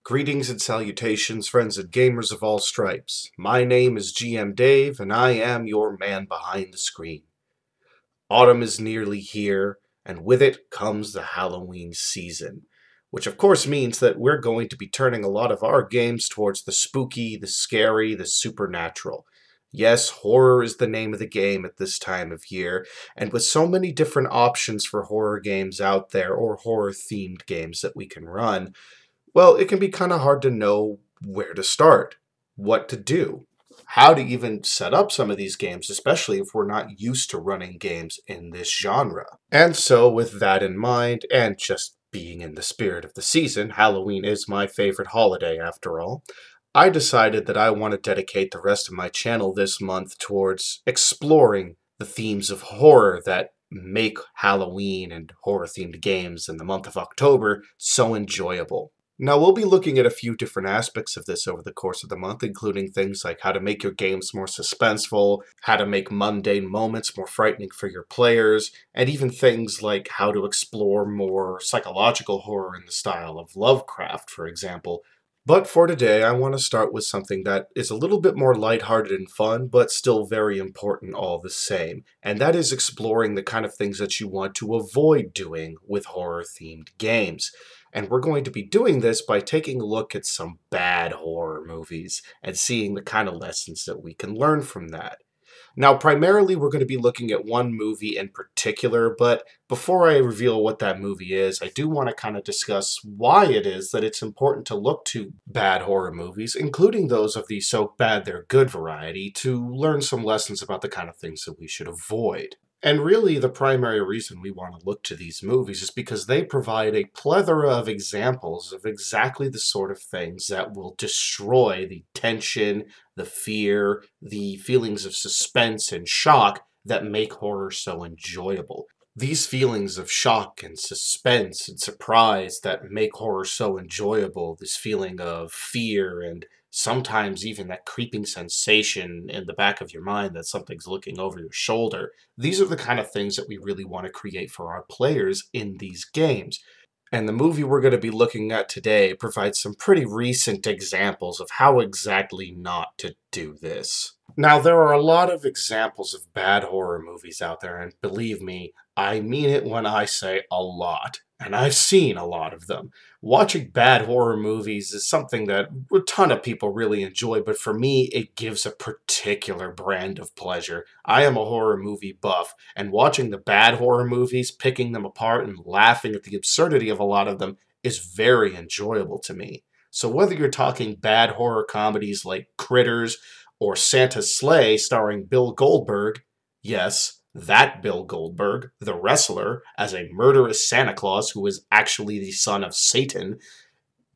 Greetings and salutations, friends and gamers of all stripes. My name is GM Dave, and I am your man behind the screen. Autumn is nearly here, and with it comes the Halloween season, which of course means that we're going to be turning a lot of our games towards the spooky, the scary, the supernatural. Yes, horror is the name of the game at this time of year, and with so many different options for horror games out there, or horror-themed games that we can run, well, it can be kind of hard to know where to start, what to do, how to even set up some of these games, especially if we're not used to running games in this genre. And so, with that in mind, and just being in the spirit of the season, Halloween is my favorite holiday after all, I decided that I want to dedicate the rest of my channel this month towards exploring the themes of horror that make Halloween and horror-themed games in the month of October so enjoyable. Now, we'll be looking at a few different aspects of this over the course of the month, including things like how to make your games more suspenseful, how to make mundane moments more frightening for your players, and even things like how to explore more psychological horror in the style of Lovecraft, for example. But for today, I want to start with something that is a little bit more lighthearted and fun, but still very important all the same, and that is exploring the kind of things that you want to avoid doing with horror-themed games. And we're going to be doing this by taking a look at some bad horror movies and seeing the kind of lessons that we can learn from that. Now, primarily, we're going to be looking at one movie in particular, but before I reveal what that movie is, I do want to kind of discuss why it is that it's important to look to bad horror movies, including those of the so bad they're good variety, to learn some lessons about the kind of things that we should avoid. And really, the primary reason we want to look to these movies is because they provide a plethora of examples of exactly the sort of things that will destroy the tension, the fear, the feelings of suspense and shock that make horror so enjoyable. These feelings of shock and suspense and surprise that make horror so enjoyable, this feeling of fear and sometimes even that creeping sensation in the back of your mind that something's looking over your shoulder, these are the kind of things that we really want to create for our players in these games. And the movie we're going to be looking at today provides some pretty recent examples of how exactly not to do this. Now, there are a lot of examples of bad horror movies out there, and believe me, I mean it when I say a lot. And I've seen a lot of them. Watching bad horror movies is something that a ton of people really enjoy, but for me, it gives a particular brand of pleasure. I am a horror movie buff, and watching the bad horror movies, picking them apart, and laughing at the absurdity of a lot of them is very enjoyable to me. So whether you're talking bad horror comedies like Critters or Santa's Sleigh starring Bill Goldberg, yes, that Bill Goldberg, the wrestler, as a murderous Santa Claus who is actually the son of Satan,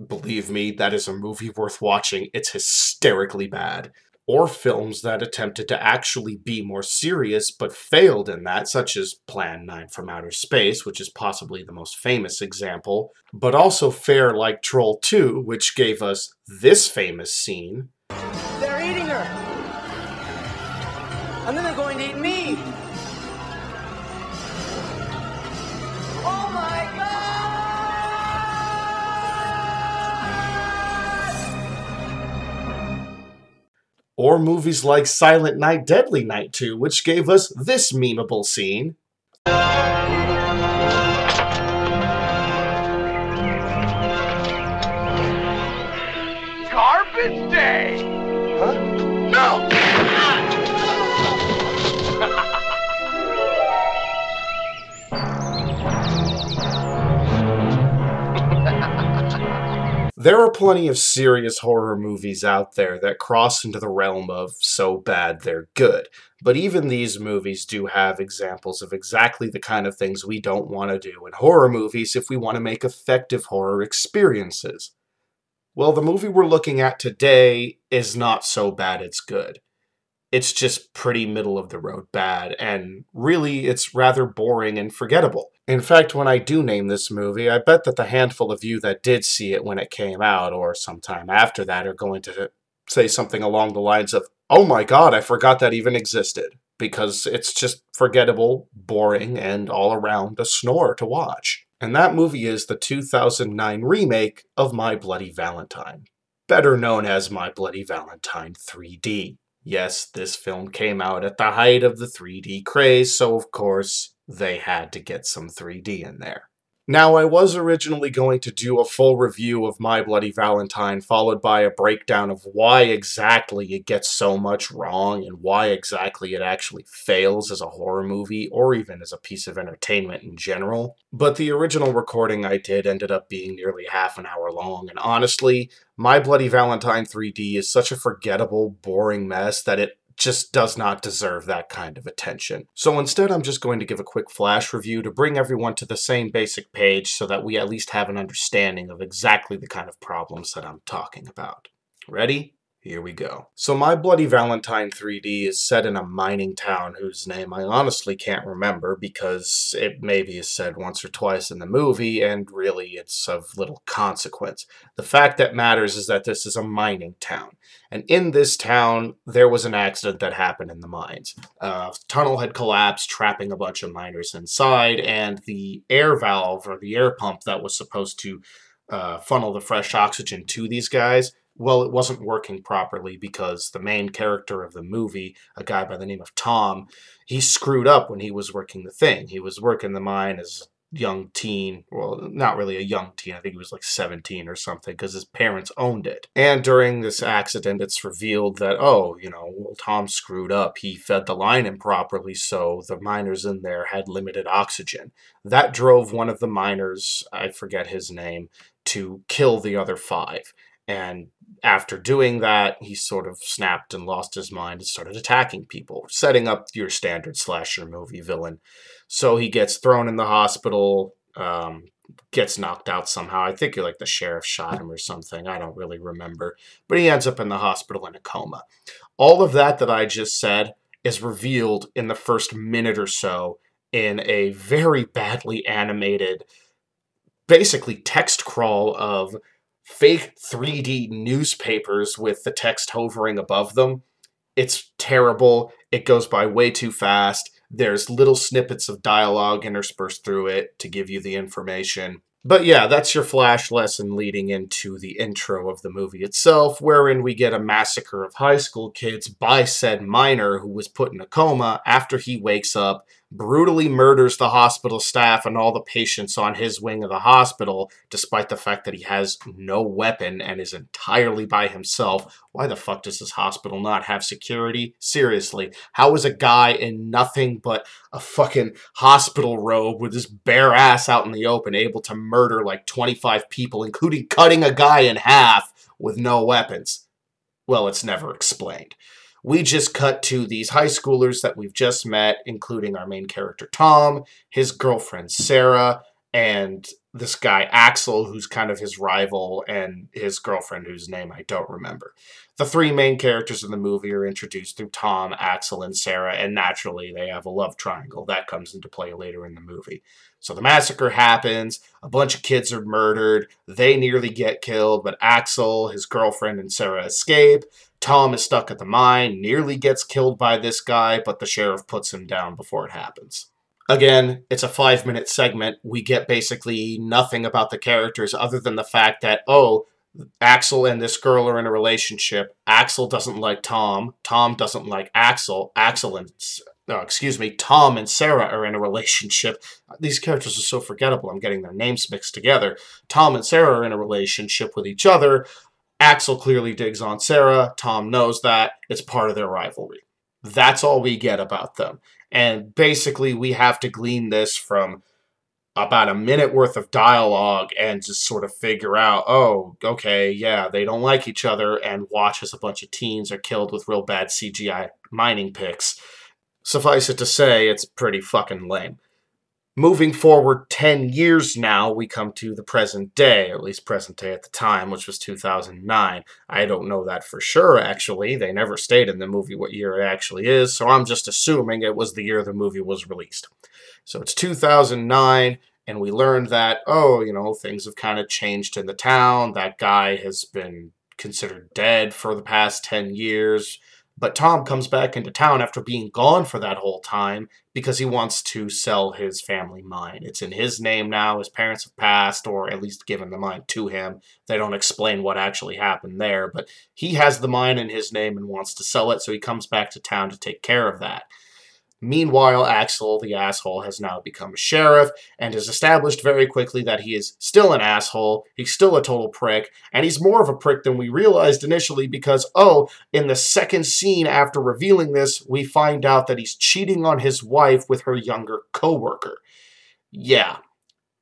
believe me, that is a movie worth watching. It's hysterically bad. Or films that attempted to actually be more serious but failed in that, such as Plan 9 from Outer Space, which is possibly the most famous example, but also fare like Troll 2, which gave us this famous scene. They're eating her! And then they're going to eat me! Oh my God! Or movies like Silent Night, Deadly Night 2, which gave us this memeable scene. Garbage day! Huh? No! There are plenty of serious horror movies out there that cross into the realm of so bad they're good, but even these movies do have examples of exactly the kind of things we don't want to do in horror movies if we want to make effective horror experiences. Well, the movie we're looking at today is not so bad it's good. It's just pretty middle-of-the-road bad, and really, it's rather boring and forgettable. In fact, when I do name this movie, I bet that the handful of you that did see it when it came out, or sometime after that, are going to say something along the lines of, "Oh my god, I forgot that even existed," because it's just forgettable, boring, and all around a snore to watch. And that movie is the 2009 remake of My Bloody Valentine, better known as My Bloody Valentine 3D. Yes, this film came out at the height of the 3D craze, so of course they had to get some 3D in there. Now, I was originally going to do a full review of My Bloody Valentine, followed by a breakdown of why exactly it gets so much wrong and why exactly it actually fails as a horror movie or even as a piece of entertainment in general. But the original recording I did ended up being nearly half an hour long, and honestly, My Bloody Valentine 3D is such a forgettable, boring mess that it just does not deserve that kind of attention. So instead, I'm just going to give a quick flash review to bring everyone to the same basic page so that we at least have an understanding of exactly the kind of problems that I'm talking about. Ready? Here we go. So My Bloody Valentine 3D is set in a mining town whose name I honestly can't remember because it maybe is said once or twice in the movie and really it's of little consequence. The fact that matters is that this is a mining town. And in this town, there was an accident that happened in the mines. A tunnel had collapsed, trapping a bunch of miners inside, and the air valve or the air pump that was supposed to funnel the fresh oxygen to these guys, well, it wasn't working properly because the main character of the movie, a guy by the name of Tom, he screwed up when he was working the thing. He was working the mine as young teen. Well, not really a young teen. I think he was like 17 or something because his parents owned it. And during this accident, it's revealed that, oh, well, Tom screwed up. He fed the line improperly, so the miners in there had limited oxygen. That drove one of the miners, I forget his name, to kill the other five. And after doing that, he sort of snapped and lost his mind and started attacking people, setting up your standard slasher movie villain. So he gets thrown in the hospital, gets knocked out somehow. I think like the sheriff shot him or something. I don't really remember. But he ends up in the hospital in a coma. All of that I just said is revealed in the first minute or so in a very badly animated, basically text crawl of fake 3D newspapers with the text hovering above them. It's terrible. It goes by way too fast. There's little snippets of dialogue interspersed through it to give you the information. But yeah, that's your flash lesson leading into the intro of the movie itself, wherein we get a massacre of high school kids by said miner who was put in a coma after he wakes up, brutally murders the hospital staff and all the patients on his wing of the hospital, despite the fact that he has no weapon and is entirely by himself. Why the fuck does this hospital not have security? Seriously, how is a guy in nothing but a fucking hospital robe with his bare ass out in the open able to murder like 25 people, including cutting a guy in half with no weapons? Well, it's never explained. We just cut to these high schoolers that we've just met, including our main character Tom, his girlfriend Sarah, and this guy Axel, who's kind of his rival, and his girlfriend, whose name I don't remember. The three main characters in the movie are introduced through Tom, Axel, and Sarah, and naturally they have a love triangle. That comes into play later in the movie. So the massacre happens, a bunch of kids are murdered, they nearly get killed, but Axel, his girlfriend, and Sarah escape. Tom is stuck at the mine, nearly gets killed by this guy, but the sheriff puts him down before it happens. Again, it's a 5-minute segment. We get basically nothing about the characters other than the fact that, oh, Axel and this girl are in a relationship. Axel doesn't like Tom. Tom doesn't like Axel. Tom and Sarah are in a relationship. These characters are so forgettable. I'm getting their names mixed together. Tom and Sarah are in a relationship with each other. Axel clearly digs on Sarah. Tom knows that. It's part of their rivalry. That's all we get about them. And basically, we have to glean this from about a minute worth of dialogue and just sort of figure out, oh, okay, yeah, they don't like each other, and watch as a bunch of teens are killed with real bad CGI mining picks. Suffice it to say, it's pretty fucking lame. Moving forward 10 years now, we come to the present day, at least present day at the time, which was 2009. I don't know that for sure, actually. They never state in the movie what year it actually is, so I'm just assuming it was the year the movie was released. So it's 2009, and we learned that, things have kind of changed in the town. That guy has been considered dead for the past 10 years But Tom comes back into town after being gone for that whole time because he wants to sell his family mine. It's in his name now. His parents have passed, or at least given the mine to him. They don't explain what actually happened there, but he has the mine in his name and wants to sell it, so he comes back to town to take care of that. Meanwhile, Axel, the asshole, has now become a sheriff and has established very quickly that he is still an asshole, he's still a total prick, and he's more of a prick than we realized initially because, in the second scene after revealing this, we find out that he's cheating on his wife with her younger coworker. Yeah,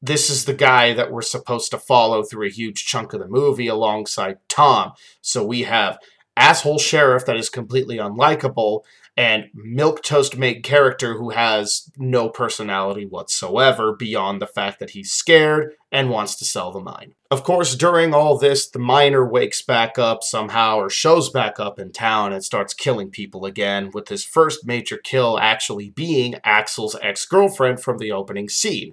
this is the guy that we're supposed to follow through a huge chunk of the movie alongside Tom. So we have asshole sheriff that is completely unlikable, and milquetoast maid character who has no personality whatsoever beyond the fact that he's scared and wants to sell the mine. Of course, during all this, the miner wakes back up somehow or shows back up in town and starts killing people again, with his first major kill actually being Axel's ex-girlfriend from the opening scene.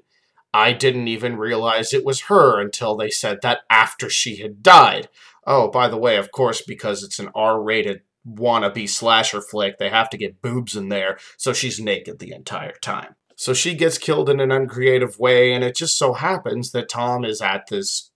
I didn't even realize it was her until they said that after she had died. Oh, by the way, of course, because it's an R-rated wannabe slasher flick, they have to get boobs in there, so she's naked the entire time. So she gets killed in an uncreative way, and it just so happens that Tom is at this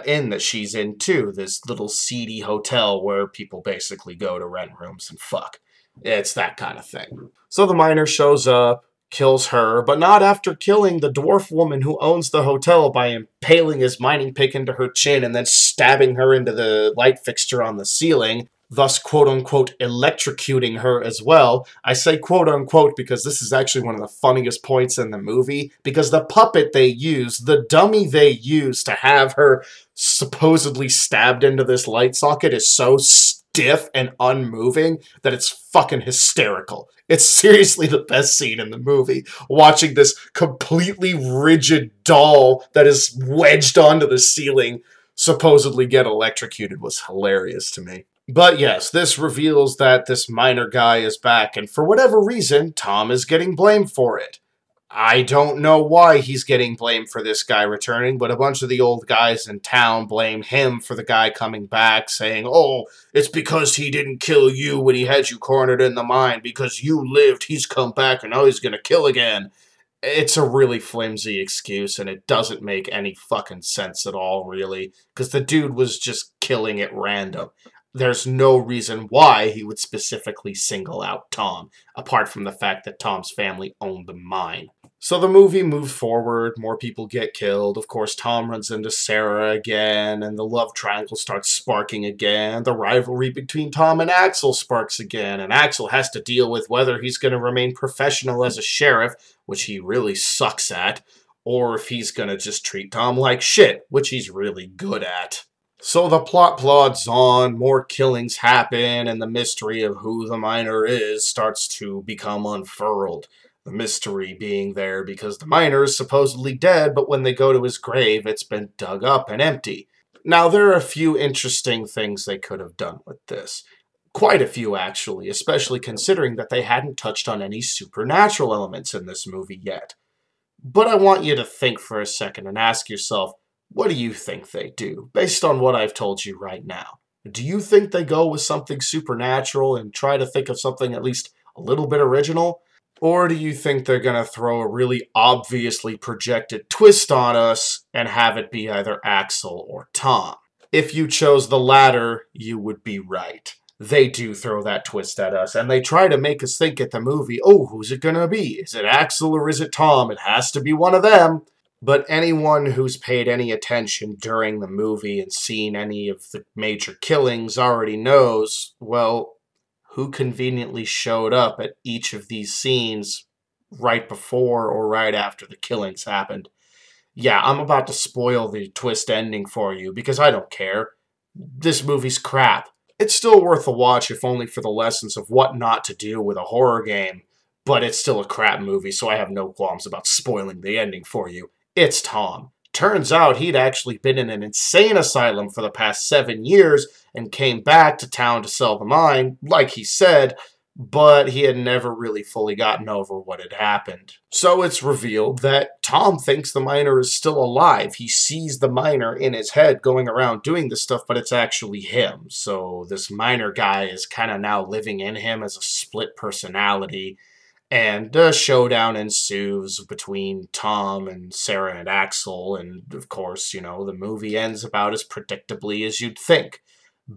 inn that she's in too, this little seedy hotel where people basically go to rent rooms and fuck. It's that kind of thing. So the miner shows up, kills her, but not after killing the dwarf woman who owns the hotel by impaling his mining pick into her chin and then stabbing her into the light fixture on the ceiling, thus quote-unquote electrocuting her as well. I say quote-unquote because this is actually one of the funniest points in the movie, because the puppet they use, the dummy they use to have her supposedly stabbed into this light socket is so stiff and unmoving that it's fucking hysterical. It's seriously the best scene in the movie. Watching this completely rigid doll that is wedged onto the ceiling supposedly get electrocuted was hilarious to me. But yes, this reveals that this miner guy is back, and for whatever reason, Tom is getting blamed for it. I don't know why he's getting blamed for this guy returning, but a bunch of the old guys in town blame him for the guy coming back, saying, oh, it's because he didn't kill you when he had you cornered in the mine. Because you lived, he's come back, and now he's gonna kill again. It's a really flimsy excuse, and it doesn't make any fucking sense at all, really, because the dude was just killing at random. There's no reason why he would specifically single out Tom, apart from the fact that Tom's family owned the mine. So the movie moves forward, more people get killed, of course Tom runs into Sarah again, and the love triangle starts sparking again, the rivalry between Tom and Axel sparks again, and Axel has to deal with whether he's going to remain professional as a sheriff, which he really sucks at, or if he's going to just treat Tom like shit, which he's really good at. So the plot plods on, more killings happen, and the mystery of who the miner is starts to become unfurled. The mystery being there because the miner is supposedly dead, but when they go to his grave, it's been dug up and empty. Now, there are a few interesting things they could have done with this. Quite a few, actually, especially considering that they hadn't touched on any supernatural elements in this movie yet. But I want you to think for a second and ask yourself, what do you think they do, based on what I've told you right now? Do you think they go with something supernatural and try to think of something at least a little bit original? Or do you think they're going to throw a really obviously projected twist on us and have it be either Axel or Tom? If you chose the latter, you would be right. They do throw that twist at us, and they try to make us think at the movie, oh, who's it going to be? Is it Axel or is it Tom? It has to be one of them. But anyone who's paid any attention during the movie and seen any of the major killings already knows, well, who conveniently showed up at each of these scenes right before or right after the killings happened. Yeah, I'm about to spoil the twist ending for you because I don't care. This movie's crap. It's still worth a watch if only for the lessons of what not to do with a horror game, but it's still a crap movie, so I have no qualms about spoiling the ending for you. It's Tom. Turns out he'd actually been in an insane asylum for the past 7 years and came back to town to sell the mine, like he said, but he had never really fully gotten over what had happened. So it's revealed that Tom thinks the miner is still alive. He sees the miner in his head going around doing this stuff, but it's actually him. So this miner guy is kind of now living in him as a split personality. And a showdown ensues between Tom and Sarah and Axel. And of course, you know, the movie ends about as predictably as you'd think,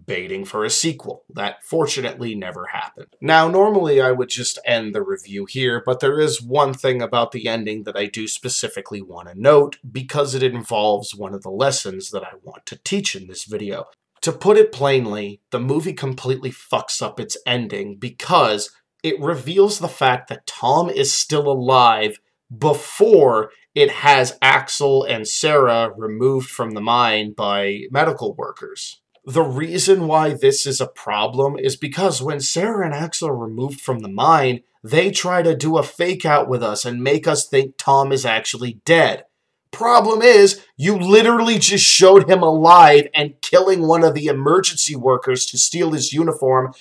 baiting for a sequel. That fortunately never happened. Now, normally I would just end the review here, but there is one thing about the ending that I do specifically want to note, because it involves one of the lessons that I want to teach in this video. To put it plainly, the movie completely fucks up its ending because it reveals the fact that Tom is still alive before it has Axel and Sarah removed from the mine by medical workers. The reason why this is a problem is because when Sarah and Axel are removed from the mine, they try to do a fake out with us and make us think Tom is actually dead. Problem is, you literally just showed him alive and killing one of the emergency workers to steal his uniform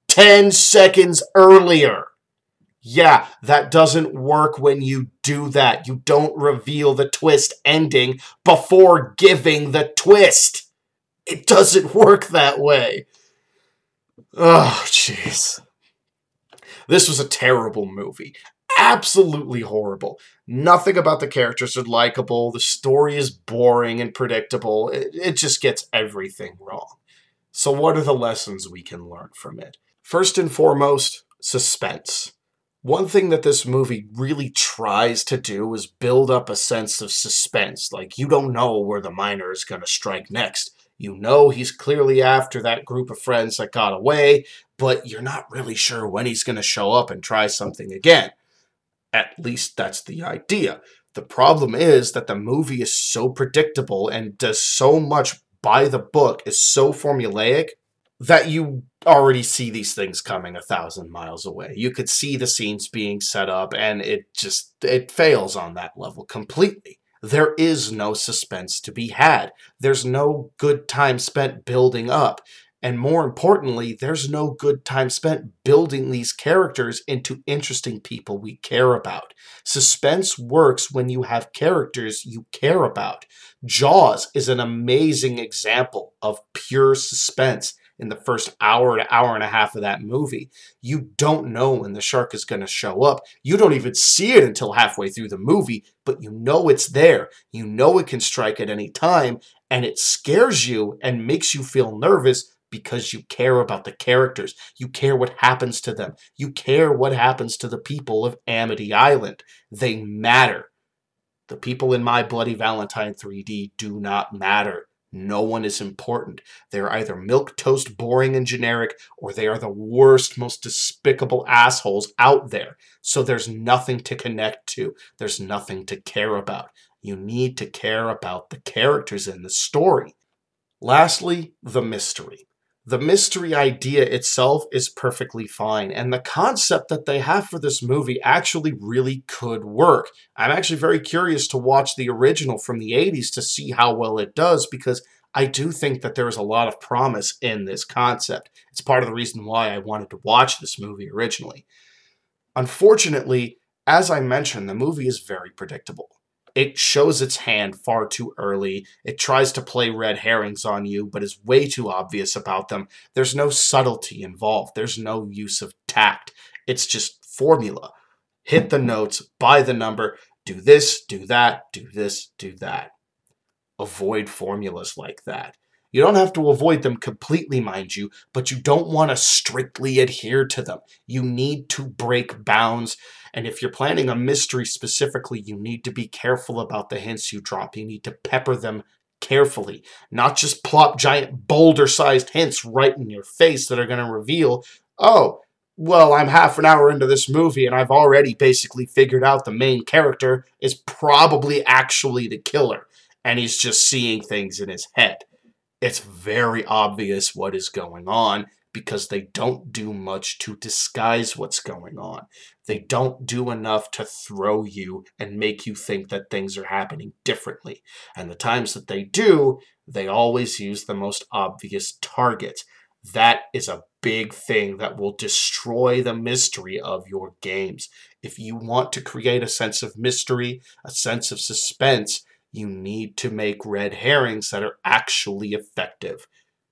10 seconds earlier. Yeah, that doesn't work when you do that. You don't reveal the twist ending before giving the twist. It doesn't work that way. Oh, jeez. This was a terrible movie. Absolutely horrible. Nothing about the characters are likable. The story is boring and predictable. It just gets everything wrong. So what are the lessons we can learn from it? First and foremost, suspense. One thing that this movie really tries to do is build up a sense of suspense. Like, you don't know where the miner is going to strike next. You know he's clearly after that group of friends that got away, but you're not really sure when he's going to show up and try something again. At least that's the idea. The problem is that the movie is so predictable and does so much by the book, is so formulaic, that you already see these things coming 1,000 miles away. You could see the scenes being set up, and it fails on that level completely. There is no suspense to be had. There's no good time spent building up. And more importantly, there's no good time spent building these characters into interesting people we care about. Suspense works when you have characters you care about. Jaws is an amazing example of pure suspense. In the first hour to hour and a half of that movie, you don't know when the shark is going to show up. You don't even see it until halfway through the movie, but you know it's there. You know it can strike at any time, and it scares you and makes you feel nervous because you care about the characters. You care what happens to them. You care what happens to the people of Amity Island. They matter. The people in My Bloody Valentine 3D do not matter. No one is important. They're either milquetoast, boring, and generic, or they are the worst, most despicable assholes out there. So there's nothing to connect to. There's nothing to care about. You need to care about the characters in the story. Lastly, the mystery. The mystery idea itself is perfectly fine, and the concept that they have for this movie actually really could work. I'm actually very curious to watch the original from the 80s to see how well it does, because I do think that there is a lot of promise in this concept. It's part of the reason why I wanted to watch this movie originally. Unfortunately, as I mentioned, the movie is very predictable. It shows its hand far too early. It tries to play red herrings on you, but is way too obvious about them. There's no subtlety involved. There's no use of tact. It's just formula. Hit the notes, buy the number, do this, do that, do this, do that. Avoid formulas like that. You don't have to avoid them completely, mind you, but you don't want to strictly adhere to them. You need to break bounds, and if you're planning a mystery specifically, you need to be careful about the hints you drop. You need to pepper them carefully, not just plop giant boulder-sized hints right in your face that are going to reveal, oh, well, I'm half an hour into this movie and I've already basically figured out the main character is probably actually the killer, and he's just seeing things in his head. It's very obvious what is going on because they don't do much to disguise what's going on. They don't do enough to throw you and make you think that things are happening differently. And the times that they do, they always use the most obvious targets. That is a big thing that will destroy the mystery of your games. If you want to create a sense of mystery, a sense of suspense, you need to make red herrings that are actually effective.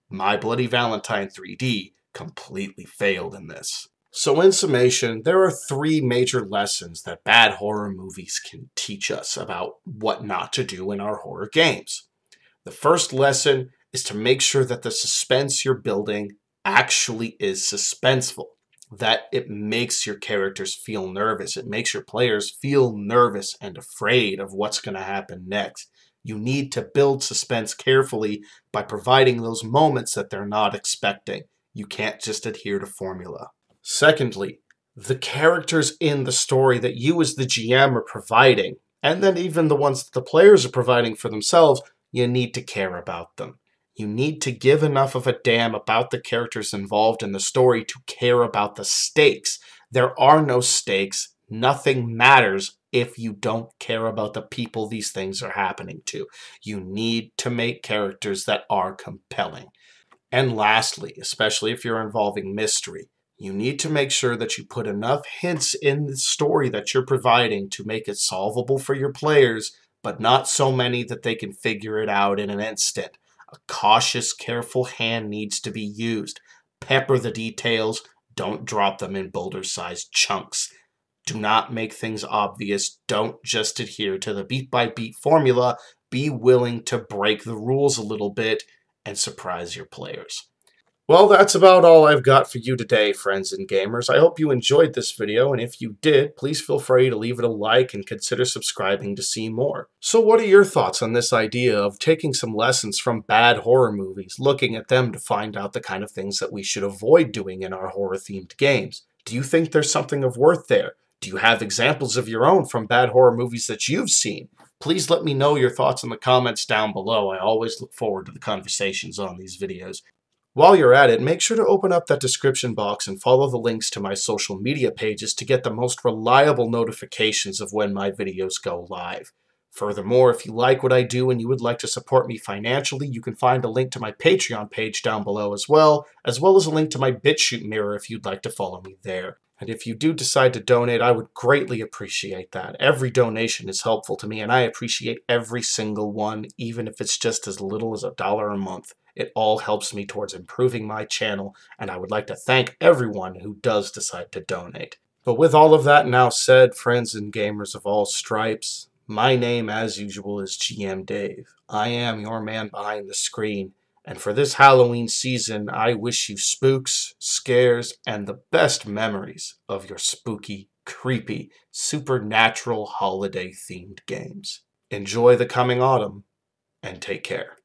My Bloody Valentine 3D completely failed in this. So in summation, there are 3 major lessons that bad horror movies can teach us about what not to do in our horror games. The first lesson is to make sure that the suspense you're building actually is suspenseful, that it makes your characters feel nervous. It makes your players feel nervous and afraid of what's going to happen next. You need to build suspense carefully by providing those moments that they're not expecting. You can't just adhere to formula. Secondly, the characters in the story that you as the GM are providing, and then even the ones that the players are providing for themselves, you need to care about them. You need to give enough of a damn about the characters involved in the story to care about the stakes. There are no stakes. Nothing matters if you don't care about the people these things are happening to. You need to make characters that are compelling. And lastly, especially if you're involving mystery, you need to make sure that you put enough hints in the story that you're providing to make it solvable for your players, but not so many that they can figure it out in an instant. A cautious, careful hand needs to be used. Pepper the details, don't drop them in boulder-sized chunks. Do not make things obvious. Don't just adhere to the beat-by-beat formula. Be willing to break the rules a little bit and surprise your players. Well, that's about all I've got for you today, friends and gamers. I hope you enjoyed this video, and if you did, please feel free to leave it a like and consider subscribing to see more. So what are your thoughts on this idea of taking some lessons from bad horror movies, looking at them to find out the kind of things that we should avoid doing in our horror-themed games? Do you think there's something of worth there? Do you have examples of your own from bad horror movies that you've seen? Please let me know your thoughts in the comments down below. I always look forward to the conversations on these videos. While you're at it, make sure to open up that description box and follow the links to my social media pages to get the most reliable notifications of when my videos go live. Furthermore, if you like what I do and you would like to support me financially, you can find a link to my Patreon page down below as well as a link to my BitChute mirror if you'd like to follow me there. And if you do decide to donate, I would greatly appreciate that. Every donation is helpful to me, and I appreciate every single one, even if it's just as little as $1 a month. It all helps me towards improving my channel, and I would like to thank everyone who does decide to donate. But with all of that now said, friends and gamers of all stripes, my name, as usual, is GM Dave. I am your man behind the screen, and for this Halloween season, I wish you spooks, scares, and the best memories of your spooky, creepy, supernatural holiday-themed games. Enjoy the coming autumn, and take care.